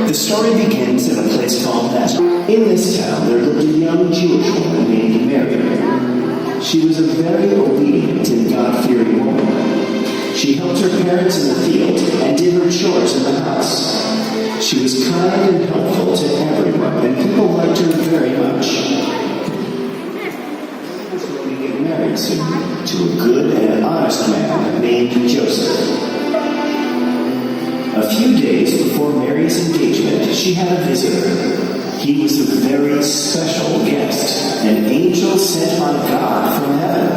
The story begins in a place called Nazareth. In this town, there lived a young Jewish woman named Mary. She was a very obedient and God-fearing woman. She helped her parents in the field and did her chores in the house. She was kind and helpful to everyone, and people liked her very much. She was going to get married soon to a good and honest man named Joseph. A few days before Mary's engagement, she had a visitor. He was a very special guest, an angel sent by God from heaven.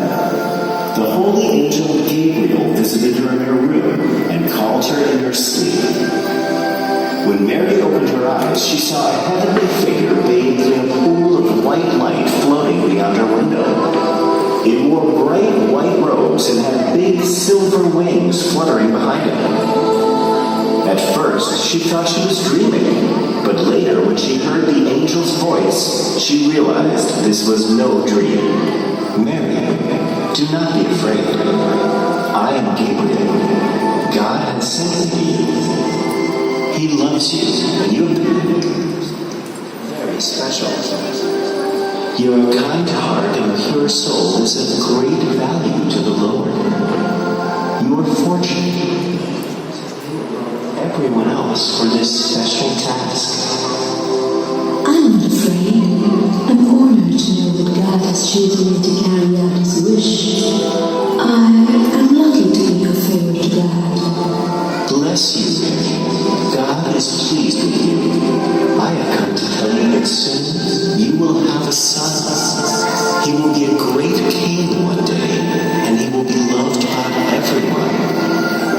The holy angel Gabriel visited her in her room and called her in her sleep. When Mary opened her eyes, she saw a heavenly figure bathed in a pool of white light floating beyond her window. It wore bright white robes and had big silver wings fluttering behind it. At first, she thought she was dreaming, but later, when she heard the angel's voice, she realized this was no dream. Mary, do not be afraid. I am Gabriel. God has sent me to you. He loves you, and you have been very special. Your kind heart and pure soul is of great value to the Lord. You are fortunate. Everyone else for this special task. I'm not afraid. I'm honored to know that God has chosen me to carry out His wish. I am lucky to be your favorite God. Bless you, Mary. God is pleased with you. I have come to tell you that soon you will have a son. He will be a great king one day, and he will be loved by everyone.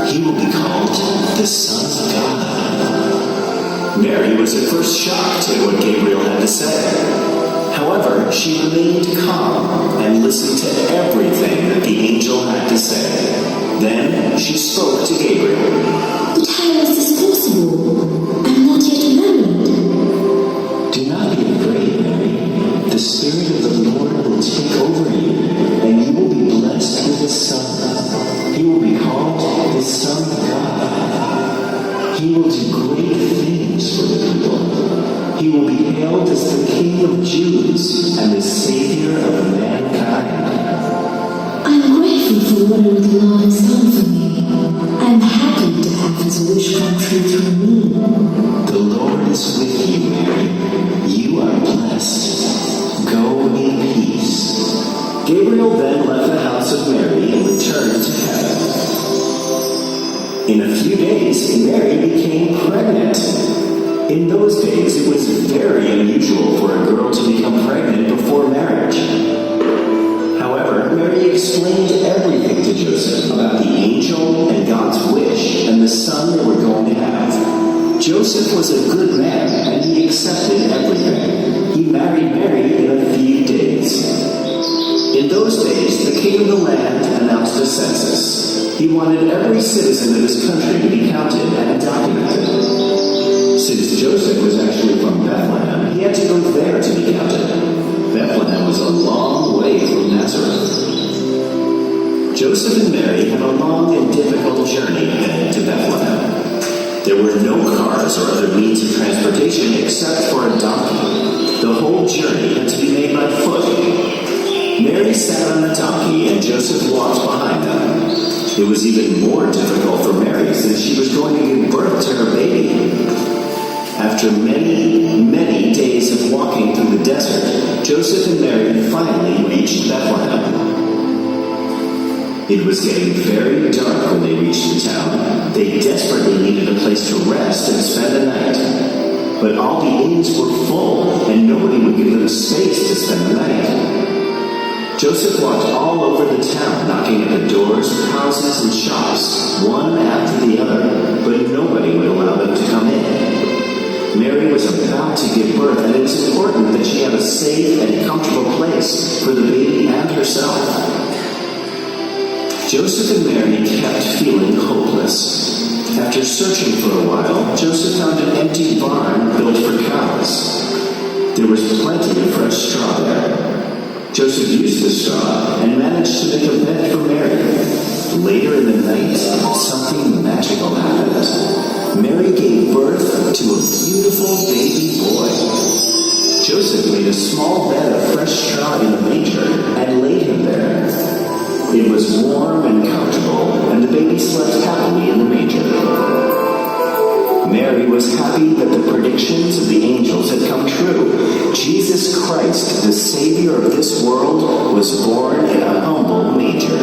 He will be called the Son of God. Mary was at first shocked at what Gabriel had to say. However, she remained calm and listened to everything that the angel had to say. Then she spoke to Gabriel. But how is this possible? I'm not yet married. Do not be afraid, Mary. The Spirit of the Lord will take over you, and you will be blessed with a son. He will be called the Son of God. He will do great things for the people. He will be hailed as the King of Jews and the Savior of mankind. I'm grateful for what our Lord has done for me. I'm happy to have His wish come true through me. The Lord is with you, Mary. You are blessed. Go in peace. Gabriel then left the house of Mary and returned to heaven. In a few days, Mary became pregnant. In those days, it was very unusual for a girl to become pregnant before marriage. However, Mary explained everything to Joseph about the angel and God's wish and the son they were going to have. Joseph was a good man, and he accepted everything. He married Mary in a few days. In those days, the king of the land announced a census. He wanted every citizen of his country to be counted and documented. Since Joseph was actually from Bethlehem, he had to go there to be counted. Bethlehem was a long way from Nazareth. Joseph and Mary had a long and difficult journey heading to Bethlehem. There were no cars or other means of transportation except for a donkey. The whole journey had to be made by foot. Mary sat on the donkey and Joseph walked behind them. It was even more difficult for Mary since she was going to give birth to her baby. After many, many days of walking through the desert, Joseph and Mary finally reached Bethlehem. It was getting very dark when they reached the town. They desperately needed a place to rest and spend the night. But all the inns were full, and nobody would give them space to spend the night. Joseph walked all over the town, knocking at the doors of houses and shops, one after the other, but nobody would allow them to come in. Mary was about to give birth, and it was important that she have a safe and comfortable place for the baby and herself. Joseph and Mary kept feeling hopeless. After searching for a while, Joseph found an empty barn built for cows. There was plenty of fresh straw there. Joseph used the straw and managed to make a bed for Mary. Later in the night, something magical happened. Mary gave birth to a beautiful a small bed of fresh straw in the manger and laid him there. It was warm and comfortable, and the baby slept happily in the manger. Mary was happy that the predictions of the angels had come true. Jesus Christ, the Savior of this world, was born in a humble manger.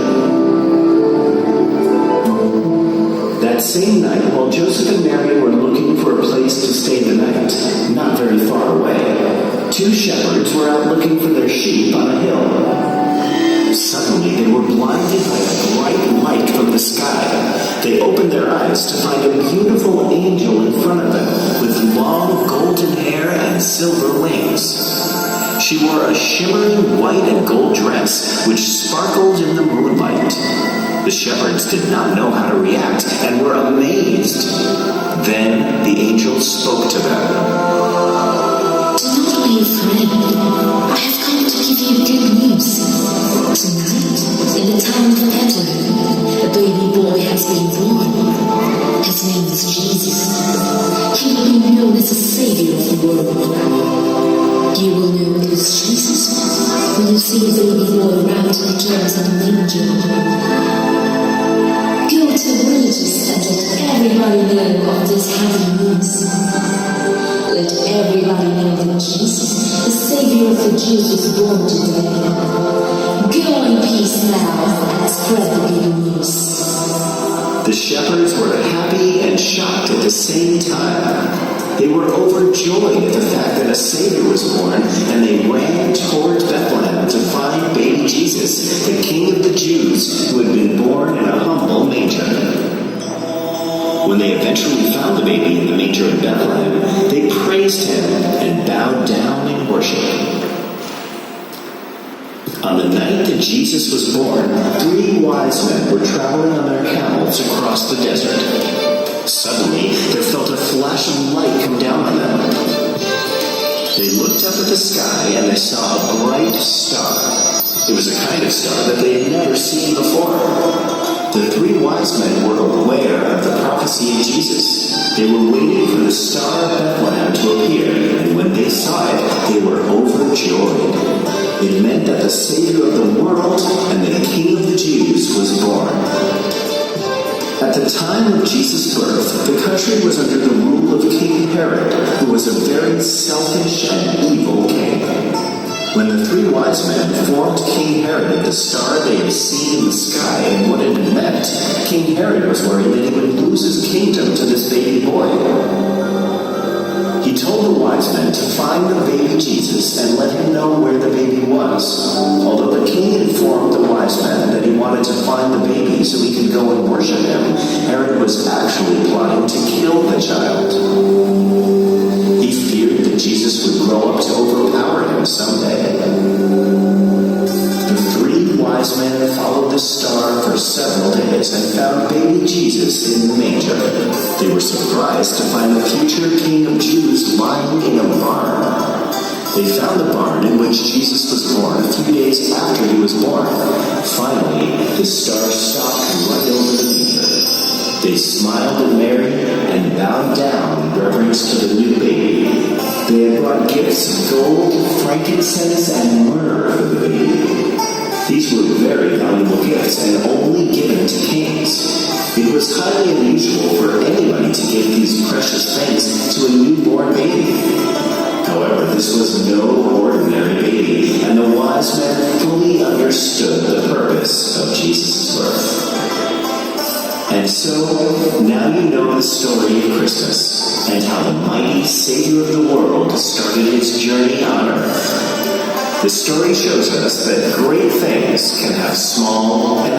That same night, while Joseph and Mary were looking for a place to stay the night, not very far away, two shepherds were out looking for their sheep on a hill. Suddenly, they were blinded by a bright light from the sky. They opened their eyes to find a beautiful angel in front of them with long golden hair and silver wings. She wore a shimmering white and gold dress which sparkled in the moonlight. The shepherds did not know how to react and were amazed. Then the angel spoke to them. Do not be afraid. I have come to give you good news. Tonight, in the town of Bethlehem, a baby boy has been born. His name is Jesus. He will be known as the Savior of the world. You will know it is Jesus when you see a baby boy wrapped in clothes and a manger. Go to the villages and let everybody know of this happy news. Let everybody know that Jesus, the Savior of the Jews, was born today. Go in peace now and spread the good news. The shepherds were happy and shocked at the same time. They were overjoyed at the fact that a Savior was born, and they ran toward Bethlehem to find baby Jesus, the King of the Jews, who had been born in a humble manger. When they eventually found the baby in the manger in Bethlehem, they praised him and bowed down in worship. On the night that Jesus was born, 3 wise men were traveling on their camels across the desert. Suddenly, there felt a flash of light come down on them. They looked up at the sky and they saw a bright star. It was a kind of star that they had never seen before. The 3 wise men were aware of the prophecy of Jesus. They were waiting for the star of Bethlehem to appear, and when they saw it, they were overjoyed. It meant that the Savior of the world and the King of the Jews was born. At the time of Jesus' birth, the country was under the rule of King Herod, who was a very selfish and evil king. When the 3 wise men informed King Herod of the star they had seen in the sky and what it had meant, King Herod was worried that he would lose his kingdom to this baby boy. He told the wise men to find the baby Jesus and let him know where the baby was. Although the king informed the wise men that he wanted to find the baby so he could go and worship him, Herod was actually plotting to kill the child. He feared that Jesus would grow up to overpower him someday. The 3 wise men followed the star for several days and found baby Jesus in the manger. They were surprised to find the future King of Jews lying in a barn. They found the barn in which Jesus was born a few days after he was born. Finally, the star stopped right over the manger. They smiled at Mary and bowed down in reverence to the new baby. They had brought gifts of gold, frankincense, and myrrh for the baby. These were very valuable gifts and only given to kings. It was highly unusual for anybody to give these precious things to a newborn baby. However, this was no ordinary baby, and the wise men fully understood the purpose of Jesus' birth. And so, now you know the story of Christmas, and how the mighty Savior of the world started his journey on earth. The story shows us that great things can have small and